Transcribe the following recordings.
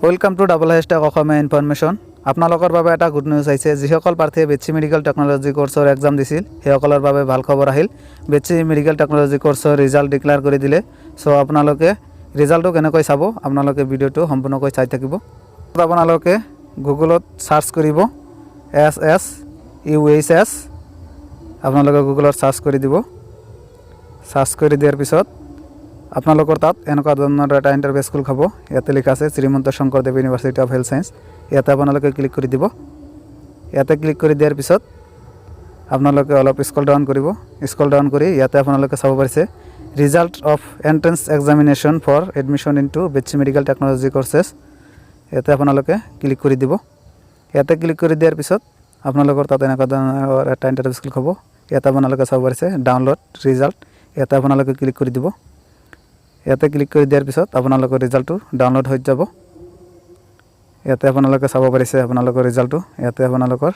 Welcome to double hashtag Asomiya information. আপোনালোকৰ বাবে এটা গুড নিউজ আহিছে। যিসকল প্ৰাৰ্থীয়ে বেটছি মেডিকেল টেকনলজি কোৰ্ছৰ এক্সাম দিছিল সেইসকলৰ বাবে ভাল খবৰ আহিল। বেটছি মেডিকেল টেকনলজি কোৰ্ছৰ ৰিজাল্ট ডিক্লেয়াৰ কৰি দিলে। সো আপোনালোকে ৰিজাল্টটো কেনেকৈ চাব, আপোনালোকে ভিডিঅ'টো সম্পূৰ্ণকৈ চাই থাকিব। আপোনালোকে গুগলত সাৰ্চ কৰিব SSUHS, আপোনালোকে গুগলত সাৰ্চ কৰি দিব। সাৰ্চ কৰি দিয়াৰ পিছত আপোনালোকৰ তাত এনেকুৱা ধৰণৰ এটা ইণ্টাৰফেচ খোল খাব। ইয়াতে লিখা আছে Srimanta Sankardev university of health science. ইয়াতে আপোনালোকে ক্লিক কৰি দিব। ইয়াতে ক্লিক কৰি দিয়াৰ পিছত আপোনালোকে অলপ স্ক্ৰল ডাউন কৰিব। স্ক্ৰল ডাউন কৰি ইয়াতে আপোনালোকে চাব পাৰিছে result of entrance examination for admission into বেটছি মেডিকেল টেকনলজি কোৰ্চেছ। ইয়াতে আপোনালোকে ক্লিক কৰি দিব। ইয়াতে ক্লিক কৰি দিয়াৰ পিছত আপোনালোকৰ তাত এনেকুৱা ধৰণৰ এটা ইণ্টাৰফেচ খোল খাব। ইয়াতে আপোনালোকে চাব পাৰিছে ডাউনলোড ৰিজাল্ট। ইয়াতে আপোনালোকে ক্লিক কৰি দিব। ইয়াতে ক্লিক কৰি দিয়াৰ পিছত আপোনালোকৰ ৰিজাল্টটো ডাউনলোড হৈ যাব। ইয়াতে আপোনালোকে চাব পাৰিছে আপোনালোকৰ ৰিজাল্টটো। ইয়াতে আপোনালোকৰ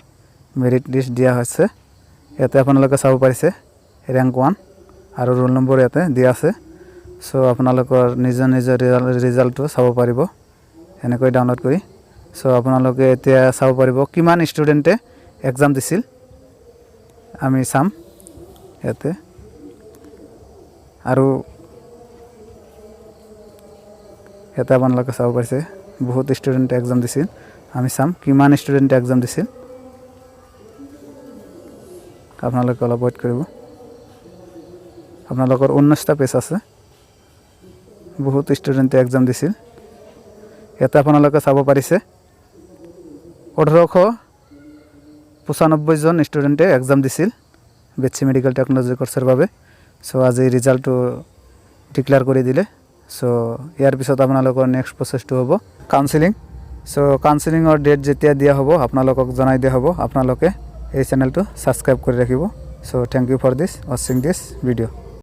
মেৰিট লিষ্ট দিয়া হৈছে। ইয়াতে আপোনালোকে চাব পাৰিছে ৰেংক 1 আৰু ৰোল নম্বৰ ইয়াতে দিয়া আছে। সো আপোনালোকৰ নিজৰ ৰিজাল্টটো চাব পাৰিব এনেকৈ ডাউনলোড কৰি। সো আপোনালোকে এতিয়া চাব পাৰিব কিমান ষ্টুডেণ্টে এক্সাম দিছিল। আমি চাম ইয়াতে আৰু ইয়াতে আপোনালোকে চাব পাৰিছে বহুত ষ্টুডেণ্টে এক্সাম দিছিল। আমি চাম কিমান ষ্টুডেণ্টে এক্সাম দিছিল। আপোনালোকে অলপ ৱেইট কৰিব। আপোনালোকৰ 19টা পেজ আছে। বহুত ষ্টুডেণ্টে এক্সাম দিছিল। ইয়াতে আপোনালোকে চাব পাৰিছে 1895 জন ষ্টুডেণ্টে এক্সাম দিছিল বেটছি মেডিকেল টেকনলজি কোৰ্ছৰ বাবে। সো আজি ৰিজাল্টটো ডিক্লেয়াৰ কৰি দিলে। সো ইয়াৰ পিছত আপোনালোকৰ নেক্সট প্ৰচেছটো হ'ব কাউন্সেলিং। সো কাউন্সেলিঙৰ ডেট যেতিয়া দিয়া হ'ব আপোনালোকক জনাই দিয়া হ'ব। আপোনালোকে এই চেনেলটো ছাবস্ক্ৰাইব কৰি ৰাখিব। সো থ্যাংক ইউ ফৰ ৱাচিং দিছ ভিডিঅ'।